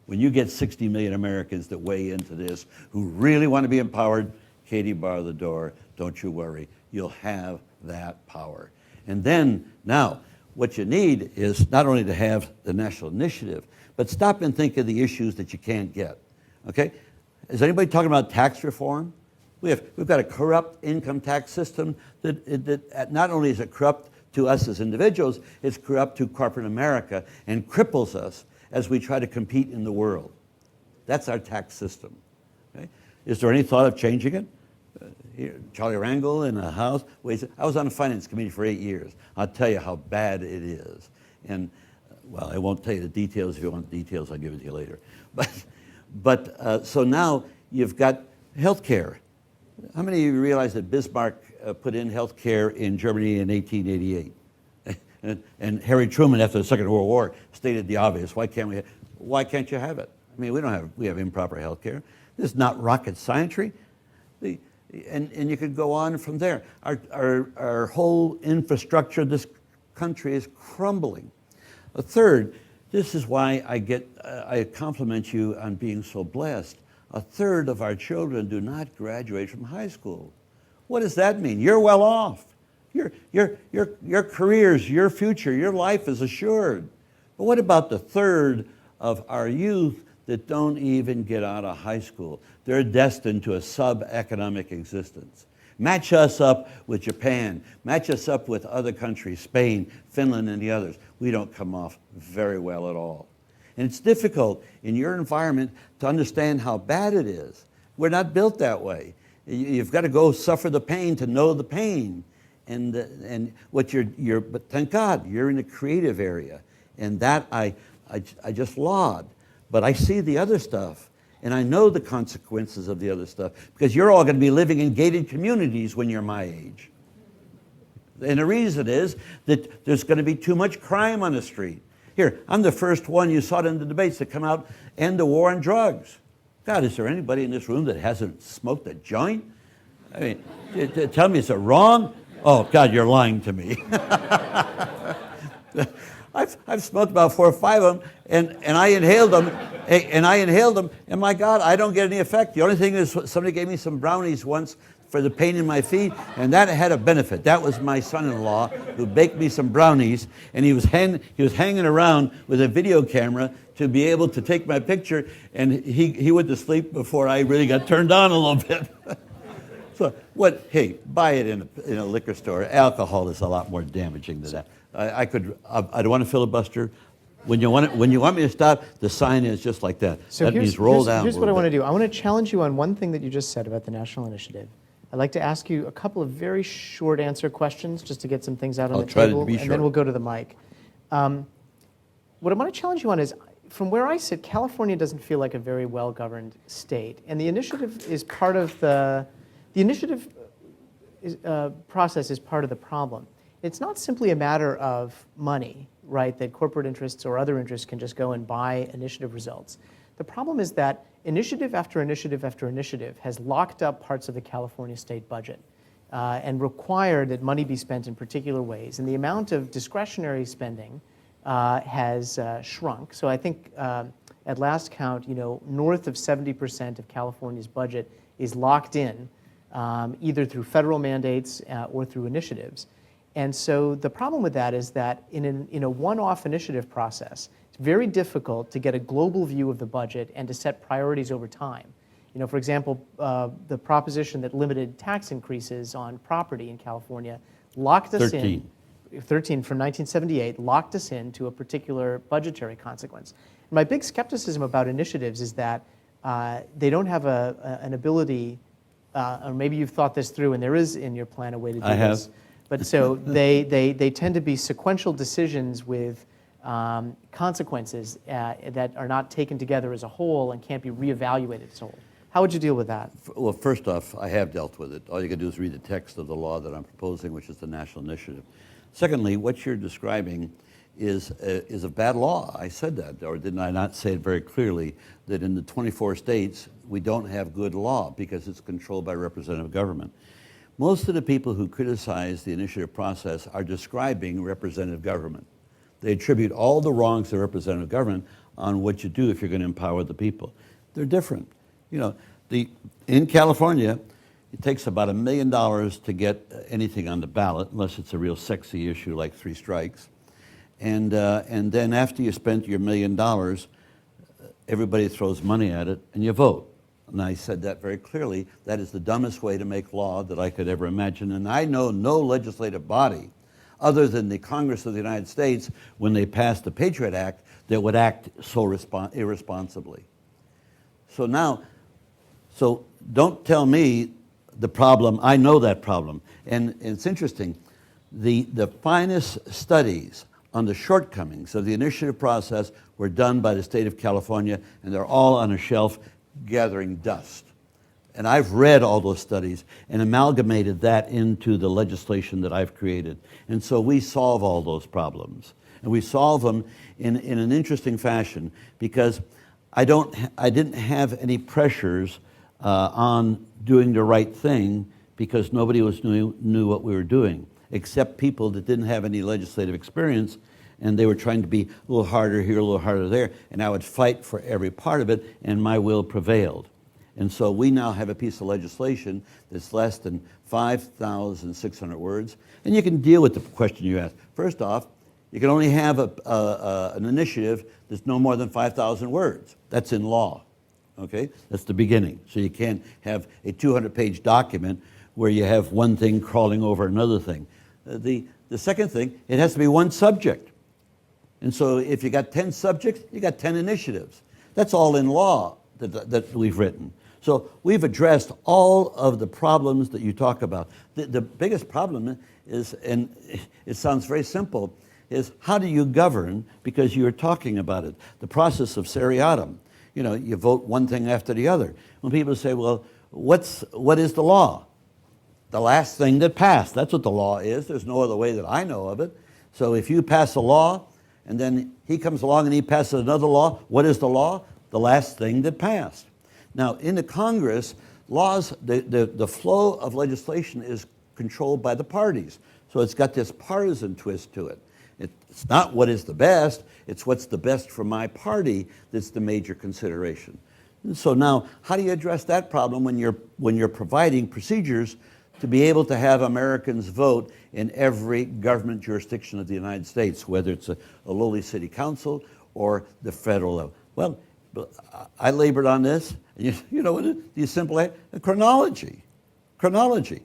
When you get 60 million Americans that weigh into this, who really want to be empowered, Katie, bar the door, don't you worry, you'll have that power. And then, now, what you need is not only to have the national initiative, but stop and think of the issues that you can't get, okay? Is anybody talking about tax reform? We've got a corrupt income tax system that not only is it corrupt to us as individuals, it's corrupt to corporate America and cripples us as we try to compete in the world. That's our tax system. Okay? Is there any thought of changing it? Here, Charlie Rangel in the House. I was on the Finance Committee for 8 years. I'll tell you how bad it is. And, well, I won't tell you the details. If you want the details, I'll give it to you later. But so now you've got health care. How many of you realize that Bismarck put in health care in Germany in 1888? And Harry Truman, after the Second World War, stated the obvious. Why can't you have it? I mean, we have improper health care. This is not rocket science. And you could go on from there. Our whole infrastructure of this country is crumbling. A third, this is why I compliment you on being so blessed. A third of our children do not graduate from high school. What does that mean? You're well off. Your careers, your future, your life is assured. But what about the third of our youth that don't even get out of high school? They're destined to a sub-economic existence. Match us up with Japan. Match us up with other countries, Spain, Finland, and the others. We don't come off very well at all. And it's difficult in your environment to understand how bad it is. We're not built that way. You've got to go suffer the pain to know the pain. And what but thank God you're in the creative area, and that I just laud. But I see the other stuff, and I know the consequences of the other stuff, because you're all going to be living in gated communities when you're my age. And the reason is that there's going to be too much crime on the street. Here, I'm the first one, you saw it in the debates, to come out, end the war on drugs. God, is there anybody in this room that hasn't smoked a joint? I mean, tell me, is it wrong? Oh, God, you're lying to me. I've smoked about 4 or 5 of them, and I inhaled them, and my God, I don't get any effect. The only thing is somebody gave me some brownies once for the pain in my feet, and that had a benefit. That was my son-in-law who baked me some brownies, and he was hanging around with a video camera to be able to take my picture, and he went to sleep before I really got turned on a little bit. So hey, buy it in a liquor store. Alcohol is a lot more damaging than that. I don't want to filibuster. When you want me to stop, the sign is just like that. So that means roll down. Here's what I want to do. I want to challenge you on one thing that you just said about the National Initiative. I'd like to ask you a couple of very short answer questions just to get some things out on the table, and then we'll go to the mic. What I want to challenge you on is, from where I sit, California doesn't feel like a very well-governed state, and the initiative is part of the initiative process is part of the problem. It's not simply a matter of money, right, that corporate interests or other interests can just go and buy initiative results. The problem is that initiative after initiative after initiative has locked up parts of the California state budget and required that money be spent in particular ways. And the amount of discretionary spending has shrunk. So I think at last count, north of 70% of California's budget is locked in, either through federal mandates or through initiatives. And so the problem with that is that in a one-off initiative process, it's very difficult to get a global view of the budget and to set priorities over time. For example, the proposition that limited tax increases on property in California locked us 13 from 1978, locked us into a particular budgetary consequence. And my big skepticism about initiatives is that they don't have an ability, or maybe you've thought this through and there is in your plan a way to do this. But so they tend to be sequential decisions with consequences that are not taken together as a whole and can't be reevaluated as a whole. How would you deal with that? Well, first off, I have dealt with it. All you can do is read the text of the law that I'm proposing, which is the National Initiative. Secondly, what you're describing is a bad law. I said that, or didn't I not say it very clearly, that in the 24 states, we don't have good law because it's controlled by representative government. Most of the people who criticize the initiative process are describing representative government. They attribute all the wrongs to representative government on what you do if you're going to empower the people. They're different. In California, it takes about $1 million to get anything on the ballot, unless it's a real sexy issue like 3 strikes. And then after you spent your $1 million, everybody throws money at it and you vote. And I said that very clearly. That is the dumbest way to make law that I could ever imagine. And I know no legislative body, other than the Congress of the United States, when they passed the Patriot Act, that would act so irresponsibly. So don't tell me the problem. I know that problem. And it's interesting. The finest studies on the shortcomings of the initiative process were done by the state of California, and they're all on a shelf gathering dust. And I've read all those studies and amalgamated that into the legislation that I've created. And so we solve all those problems. And we solve them in an interesting fashion because I didn't have any pressures on doing the right thing because nobody knew what we were doing, except people that didn't have any legislative experience, and they were trying to be a little harder here, a little harder there, and I would fight for every part of it, and my will prevailed. And so we now have a piece of legislation that's less than 5,600 words, and you can deal with the question you asked. First off, you can only have an initiative that's no more than 5,000 words. That's in law, okay? That's the beginning. So you can't have a 200-page document where you have one thing crawling over another thing. The second thing, it has to be one subject. And so if you got 10 subjects, you got 10 initiatives. That's all in law that we've written. So we've addressed all of the problems that you talk about. The biggest problem is, and it sounds very simple, is how do you govern, because you're talking about it. The process of seriatim. You vote one thing after the other. When people say, well, what is the law? The last thing that passed. That's what the law is. There's no other way that I know of it. So if you pass a law, and then he comes along and he passes another law, what is the law? The last thing that passed. Now, in the Congress, laws, the flow of legislation is controlled by the parties. So it's got this partisan twist to it. It's not what is the best, it's what's the best for my party that's the major consideration. And so now, how do you address that problem when you're providing procedures to be able to have Americans vote in every government jurisdiction of the United States, whether it's a lowly city council or the federal level? Well, I labored on this. You know what it is? You simply a chronology. Chronology.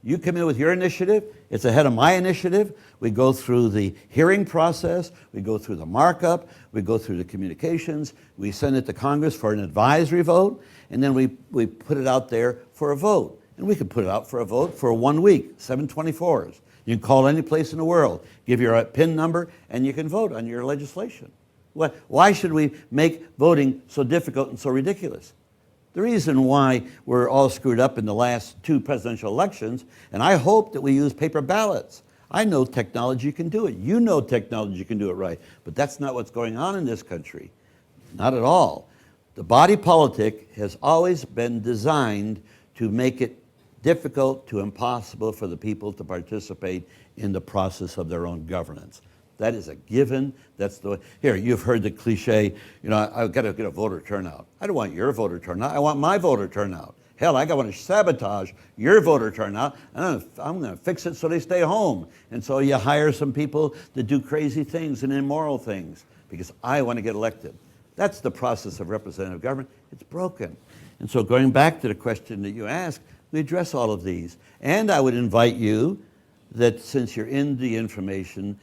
You come in with your initiative, it's ahead of my initiative. We go through the hearing process, we go through the markup, we go through the communications, we send it to Congress for an advisory vote, and then we put it out there for a vote. And we can put it out for a vote for 1 week, 724s. You can call any place in the world, give your PIN number, and you can vote on your legislation. Why should we make voting so difficult and so ridiculous? The reason why we're all screwed up in the last 2 presidential elections, and I hope that we use paper ballots. I know technology can do it. You know technology can do it right. But that's not what's going on in this country. Not at all. The body politic has always been designed to make it difficult to impossible for the people to participate in the process of their own governance. That is a given. That's the way. Here, you've heard the cliche, I've got to get a voter turnout. I don't want your voter turnout. I want my voter turnout. Hell, I want to sabotage your voter turnout, and I'm going to fix it so they stay home. And so you hire some people to do crazy things and immoral things because I want to get elected. That's the process of representative government. It's broken. And so going back to the question that you asked, we address all of these. And I would invite you that since you're in the information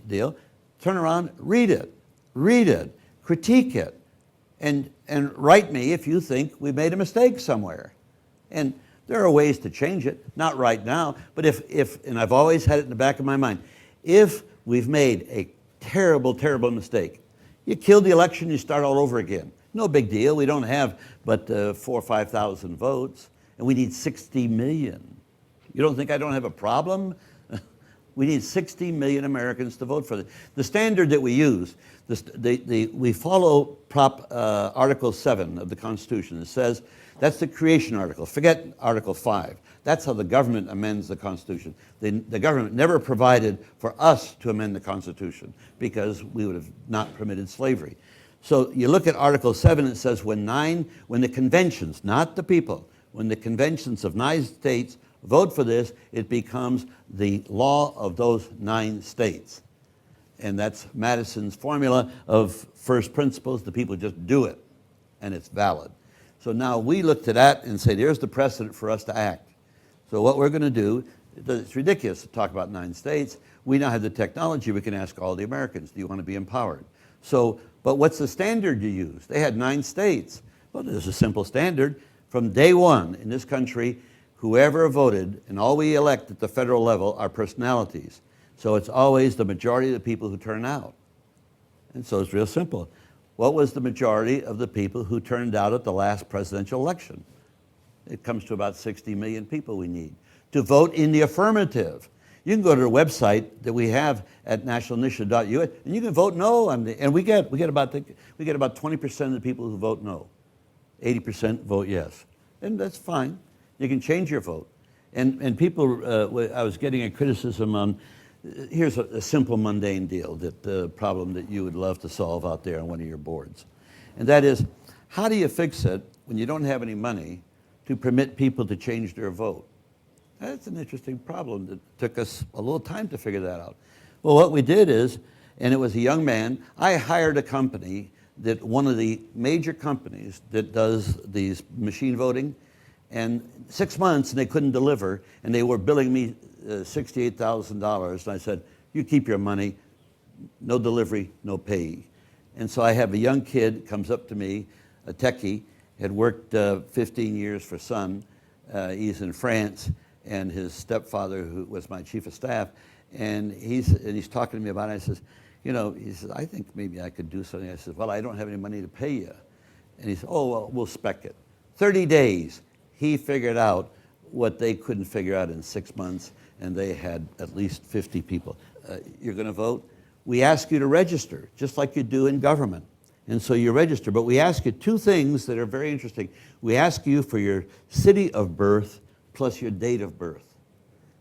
deal, turn around, read it, critique it, and write me if you think we made a mistake somewhere. And there are ways to change it, not right now, but if and I've always had it in the back of my mind, if we've made a terrible, terrible mistake, you kill the election, you start all over again. No big deal. We don't have but 4,000 or 5,000 votes, and we need 60 million. You don't think I don't have a problem? We need 60 million Americans to vote for this. The standard that we use, we follow Article 7 of the Constitution. It says, that's the creation article. Forget Article 5. That's how the government amends the Constitution. The government never provided for us to amend the Constitution because we would have not permitted slavery. So you look at Article 7, it says when the conventions, not the people, when the conventions of 9 states vote for this, it becomes the law of those 9 states. And that's Madison's formula of first principles. The people just do it, and it's valid. So now we look to that and say, there's the precedent for us to act. So what we're going to do, it's ridiculous to talk about 9 states. We now have the technology. We can ask all the Americans, do you want to be empowered? So, but what's the standard you use? They had 9 states. Well, there's a simple standard. From day one in this country, whoever voted, and all we elect at the federal level are personalities. So it's always the majority of the people who turn out. And so it's real simple. What was the majority of the people who turned out at the last presidential election? It comes to about 60 million people we need to vote in the affirmative. You can go to the website that we have at nationalinitiative.us, and you can vote no. And we get about 20% of the people who vote no. 80% vote yes. And that's fine. You can change your vote. And people, I was getting a criticism on, here's a simple mundane deal, that the problem that you would love to solve out there on one of your boards. And that is, how do you fix it when you don't have any money to permit people to change their vote? That's an interesting problem that took us a little time to figure that out. Well, what we did is, and it was a young man, I hired a company that one of the major companies that does these machine voting, and 6 months and they couldn't deliver, and they were billing me $68,000. And I said, you keep your money, no delivery, no pay. And so I have a young kid comes up to me, a techie, had worked 15 years for Sun. He's in France, and his stepfather, who was my chief of staff, and he's talking to me about it. I says, he says, I think maybe I could do something. I said, well, I don't have any money to pay you. And he said, oh, well, we'll spec it. 30 days, he figured out what they couldn't figure out in 6 months, and they had at least 50 people. You're going to vote? We ask you to register, just like you do in government. And so you register, but we ask you 2 things that are very interesting. We ask you for your city of birth plus your date of birth.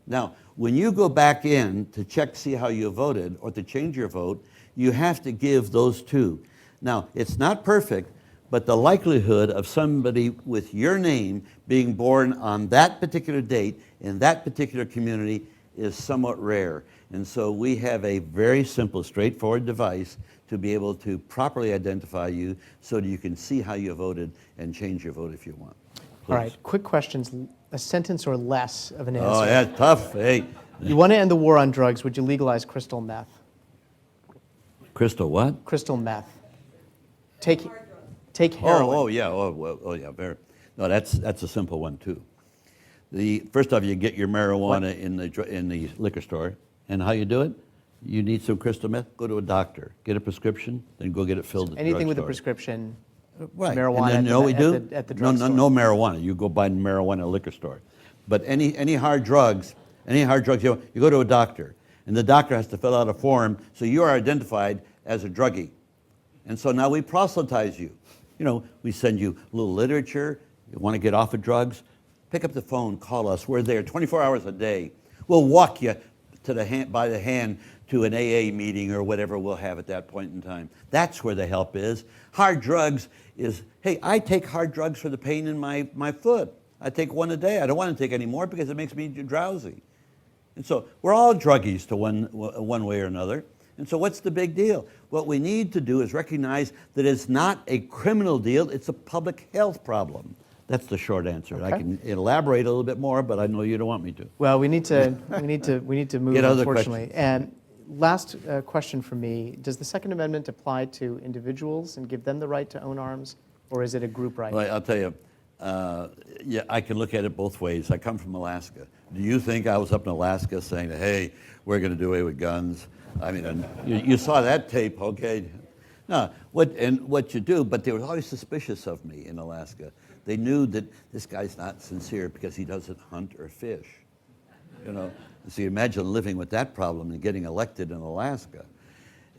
Now, when you go back in to check to see how you voted or to change your vote, you have to give those two. Now, it's not perfect, but the likelihood of somebody with your name being born on that particular date in that particular community is somewhat rare. And so we have a very simple, straightforward device to be able to properly identify you so that you can see how you voted and change your vote if you want. Please. All right, quick questions, a sentence or less of an answer. Oh, yeah, tough. Hey. You want to end the war on drugs, would you legalize crystal meth? Crystal what? Crystal meth. Take heroin. Oh, yeah, very. No, that's a simple one too. First off, you get your marijuana in the liquor store, and how you do it? You need some crystal meth. Go to a doctor, get a prescription, then go get it filled at the Anything with a drugstore. prescription, Right. marijuana And then, you know what we do? at the no, drugstore. no marijuana. You go buy marijuana at a liquor store. But any hard drugs, you go to a doctor, and the doctor has to fill out a form, so you are identified as a druggie. And so now we proselytize you. You know, we send you a little literature. You want to get off of drugs? Pick up the phone, call us. We're there 24 hours a day. We'll walk you by the hand to an AA meeting or whatever we'll have at that point in time. That's where the help is. Hard drugs is, hey, I take hard drugs for the pain in my foot. I take one a day. I don't want to take any more because it makes me drowsy. And so we're all druggies to one way or another. And so what's the big deal? What we need to do is recognize that it's not a criminal deal, it's a public health problem. That's the short answer. Okay. I can elaborate a little bit more, but I know you don't want me to. Well, we need to move, Get other unfortunately. And last question from me: does the Second Amendment apply to individuals and give them the right to own arms, or is it a group right? Well, I'll tell you, yeah, I can look at it both ways. I come from Alaska. Do you think I was up in Alaska saying, "Hey, we're going to do away with guns"? I mean, you saw that tape, okay? No, what you do, but they were always suspicious of me in Alaska. They knew that this guy's not sincere because he doesn't hunt or fish. You know, so you imagine living with that problem and getting elected in Alaska.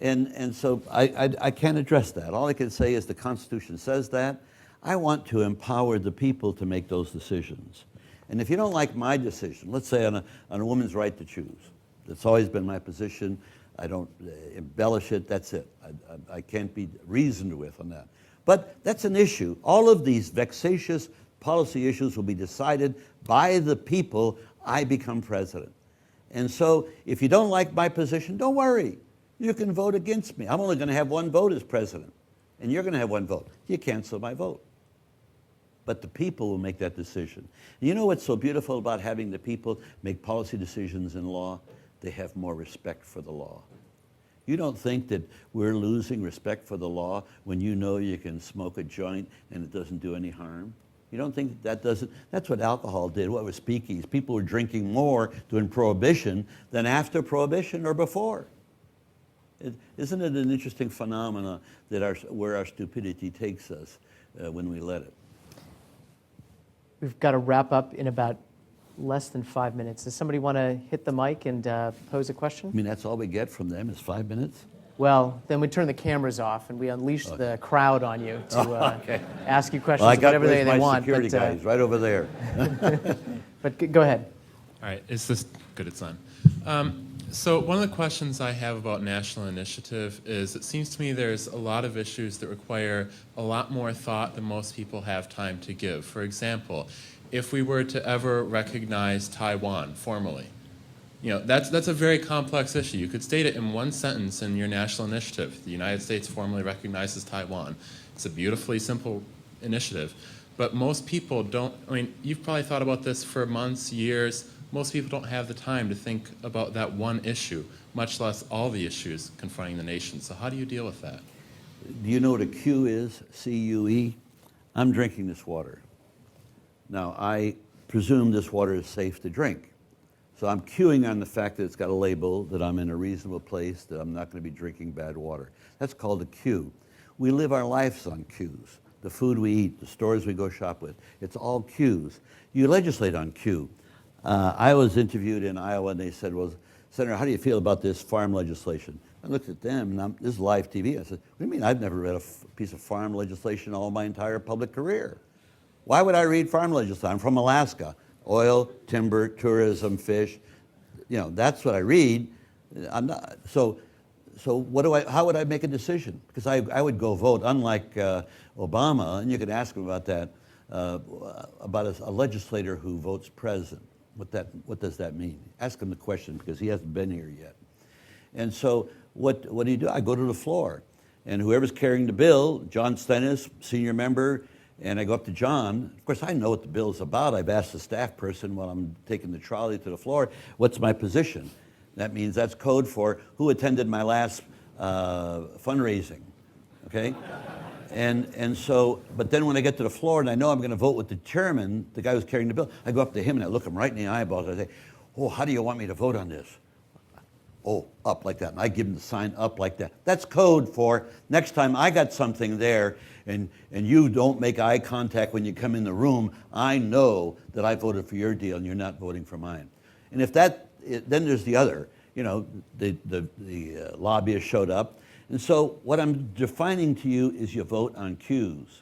And so I can't address that. All I can say is the Constitution says that. I want to empower the people to make those decisions. And if you don't like my decision, let's say on a woman's right to choose, that's always been my position. I don't embellish it, that's it. I can't be reasoned with on that. But that's an issue. All of these vexatious policy issues will be decided by the people. I become president. And so if you don't like my position, don't worry. You can vote against me. I'm only going to have one vote as president, and you're going to have one vote. You cancel my vote. But the people will make that decision. And you know what's so beautiful about having the people make policy decisions in law? They have more respect for the law. You don't think that we're losing respect for the law when you know you can smoke a joint and it doesn't do any harm? You don't think that doesn't? That's what alcohol did. What was speakeasy? People were drinking more during Prohibition than after Prohibition or before. Isn't it an interesting phenomena that where our stupidity takes us when we let it? We've got to wrap up in about less than 5 minutes. Does somebody want to hit the mic and pose a question? I mean, that's all we get from them is 5 minutes? Well, then we turn the cameras off and we unleash the crowd on you to ask you questions, Well, I got whatever they my want. security guys right over there. But go ahead. All right, is this good? It's on. So one of the questions I have about national initiative is it seems to me there's a lot of issues that require a lot more thought than most people have time to give. For example, if we were to ever recognize Taiwan formally, you know, that's a very complex issue. You could state it in one sentence in your national initiative. The United States formally recognizes Taiwan. It's a beautifully simple initiative. But most people don't, I mean, you've probably thought about this for months, years. Most people don't have the time to think about that one issue, much less all the issues confronting the nation. So how do you deal with that? Do you know what a Q is? C-U-E? I'm drinking this water. Now, I presume this water is safe to drink. So I'm queuing on the fact that it's got a label, that I'm in a reasonable place, that I'm not going to be drinking bad water. That's called a queue. We live our lives on queues. The food we eat, the stores we go shop with, it's all queues. You legislate on queue. I was interviewed in Iowa and they said, well, Senator, how do you feel about this farm legislation? I looked at them, and this is live TV. I said, what do you mean? I've never read a piece of farm legislation all my entire public career. Why would I read farm legislation? I'm from Alaska. Oil, timber, tourism, fish. that's what I read. I'm not, so how would I make a decision? Because I would go vote, unlike Obama, and you could ask him about that, about a legislator who votes president. What does that mean? Ask him the question, because he hasn't been here yet. And so what do? I go to the floor, and whoever's carrying the bill, John Stennis, senior member, and I go up to John. Of course, I know what the bill is about. I've asked the staff person while I'm taking the trolley to the floor, what's my position? That means that's code for who attended my last fundraising, okay? And so, but then when I get to the floor and I know I'm going to vote with the chairman, the guy who's carrying the bill, I go up to him and I look him right in the eyeballs. I say, oh, how do you want me to vote on this? Oh, up like that. And I give him the sign up like that. That's code for next time I got something there and you don't make eye contact when you come in the room, I know that I voted for your deal and you're not voting for mine. And if that, then there's the other, the lobbyist showed up. And so what I'm defining to you is you vote on cues.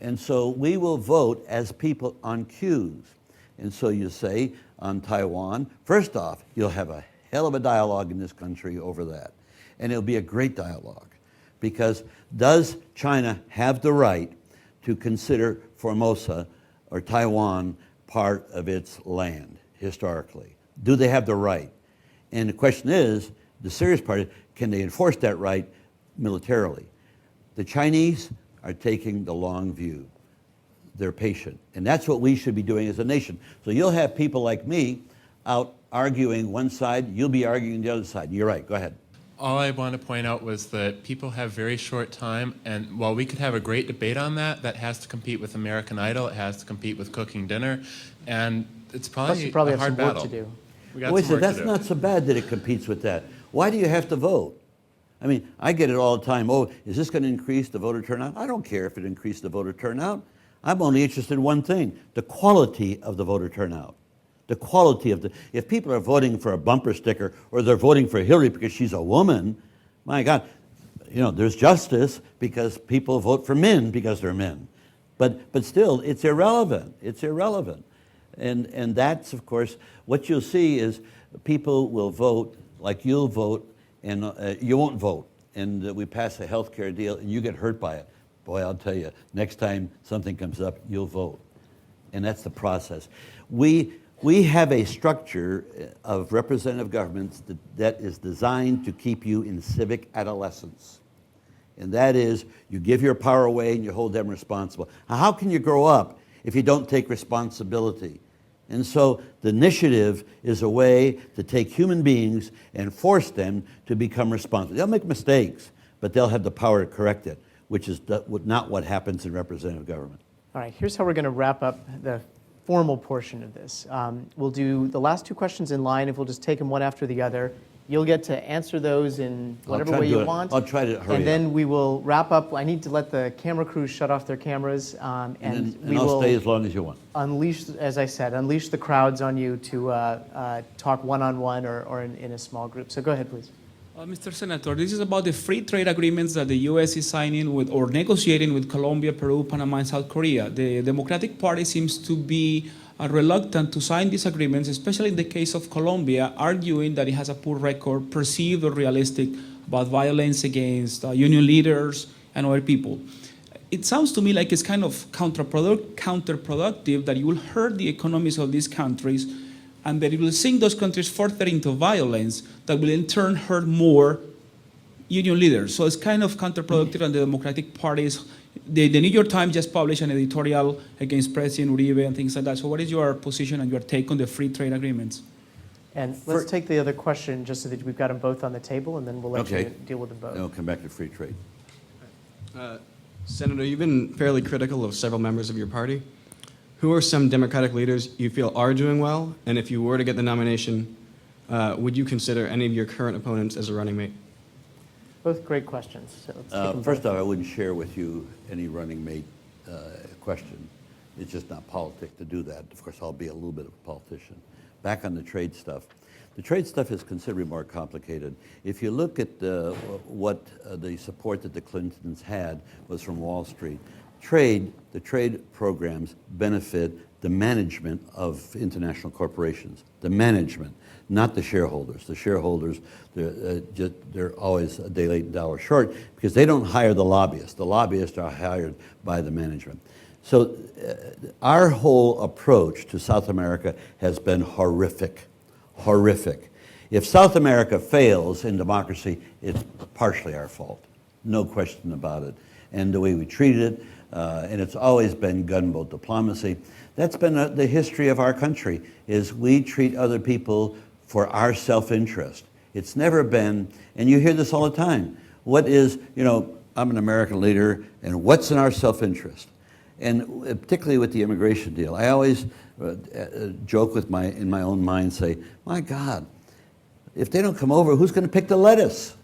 And so we will vote as people on cues. And so you say on Taiwan, first off, you'll have a hell of a dialogue in this country over that. And it'll be a great dialogue. Because does China have the right to consider Formosa or Taiwan part of its land historically? Do they have the right? And the question is, the serious part is, can they enforce that right militarily? The Chinese are taking the long view. They're patient. And that's what we should be doing as a nation. So you'll have people like me out arguing one side, you'll be arguing the other side. You're right, go ahead. All I want to point out was that people have very short time, and while we could have a great debate on that, that has to compete with American Idol, it has to compete with Cooking Dinner, and it's probably, you probably a have hard some work battle. to do. We got Wait, some work that's to do. not so bad that it competes with that. Why do you have to vote? I mean, I get it all the time. Oh, is this going to increase the voter turnout? I don't care if it increased the voter turnout. I'm only interested in one thing, the quality of the voter turnout. The quality of if people are voting for a bumper sticker or they're voting for Hillary because she's a woman, my God, there's justice because people vote for men because they're men. But still, it's irrelevant. It's irrelevant. And that's, of course, what you'll see is people will vote like you'll vote and you won't vote. And we pass a health care deal and you get hurt by it. Boy, I'll tell you, next time something comes up, you'll vote. And that's the process. We have a structure of representative governments that is designed to keep you in civic adolescence. And that is, you give your power away and you hold them responsible. Now, how can you grow up if you don't take responsibility? And so the initiative is a way to take human beings and force them to become responsible. They'll make mistakes, but they'll have the power to correct it, which is not what happens in representative government. All right, here's how we're going to wrap up the formal portion of this. We'll do the last two questions in line. If we'll just take them one after the other, you'll get to answer those in whatever way you want. I'll try to hurry And then up. we will wrap up. I need to let the camera crews shut off their cameras, and we I'll will stay as long as you want. unleash, as I said, unleash the crowds on you to talk one-on-one or in a small group. So go ahead, please. Mr. Senator, this is about the free trade agreements that the U.S. is signing with or negotiating with Colombia, Peru, Panama, and South Korea. The Democratic Party seems to be reluctant to sign these agreements, especially in the case of Colombia, arguing that it has a poor record, perceived or realistic, about violence against union leaders and other people. It sounds to me like it's kind of counterproductive that you will hurt the economies of these countries and that it will sink those countries further into violence that will in turn hurt more union leaders. So it's kind of counterproductive, and the Democratic Party's the New York Times just published an editorial against President Uribe and things like that. So what is your position and your take on the free trade agreements? And let's take the other question just so that we've got them both on the table, and then we'll let you deal with them both. Then we'll come back to free trade. Senator, you've been fairly critical of several members of your party. Who are some Democratic leaders you feel are doing well? And if you were to get the nomination, would you consider any of your current opponents as a running mate? Both great questions. So let's take them First both. off, I wouldn't share with you any running mate question. It's just not politic to do that. Of course, I'll be a little bit of a politician. Back on the trade stuff. The trade stuff is considerably more complicated. If you look at what the support that the Clintons had was from Wall Street. the trade programs benefit the management of international corporations, the management, not the shareholders. The shareholders, they're always a day late and dollar short because they don't hire the lobbyists. The lobbyists are hired by the management. So our whole approach to South America has been horrific, horrific. If South America fails in democracy, it's partially our fault, no question about it. And the way we treated it, and it's always been gunboat diplomacy. That's been the history of our country, is we treat other people for our self-interest. It's never been, and you hear this all the time, what is, I'm an American leader, and what's in our self-interest? And particularly with the immigration deal, I always joke in my own mind, say, my God, if they don't come over, who's going to pick the lettuce?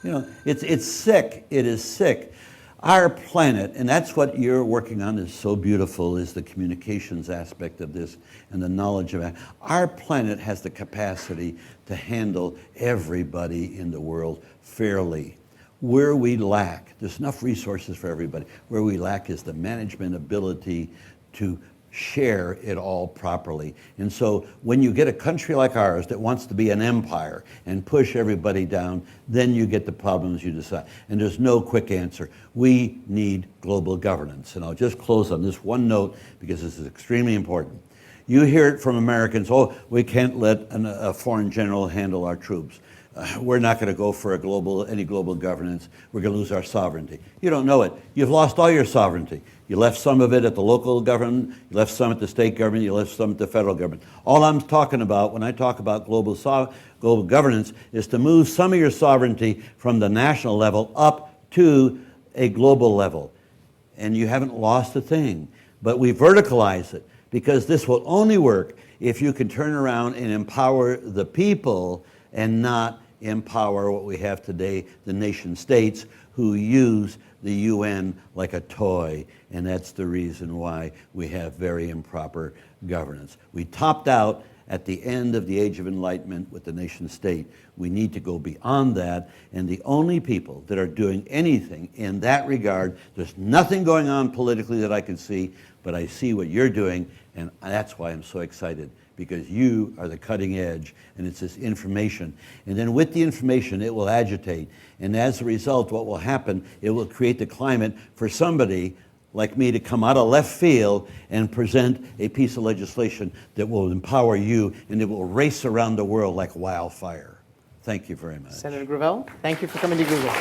It's sick. It is sick. Our planet, and that's what you're working on is so beautiful, is the communications aspect of this and the knowledge of it. Our planet has the capacity to handle everybody in the world fairly. Where we lack, there's enough resources for everybody. Where we lack is the management ability to share it all properly. And so when you get a country like ours that wants to be an empire and push everybody down, then you get the problems you decide. And there's no quick answer. We need global governance. And I'll just close on this one note because this is extremely important. You hear it from Americans, oh, we can't let a foreign general handle our troops. We're not going to go for any global governance. We're going to lose our sovereignty. You don't know it. You've lost all your sovereignty. You left some of it at the local government, you left some at the state government, you left some at the federal government. All I'm talking about when I talk about global governance is to move some of your sovereignty from the national level up to a global level. And you haven't lost a thing. But we verticalize it because this will only work if you can turn around and empower the people and not empower what we have today, the nation states, who use the UN like a toy. And that's the reason why we have very improper governance. We topped out at the end of the Age of Enlightenment with the nation state. We need to go beyond that. And the only people that are doing anything in that regard, there's nothing going on politically that I can see, but I see what you're doing, and that's why I'm so excited. Because you are the cutting edge, and it's this information. And then with the information, it will agitate. And as a result, what will happen, it will create the climate for somebody like me to come out of left field and present a piece of legislation that will empower you, and it will race around the world like wildfire. Thank you very much. Senator Gravel, thank you for coming to Google.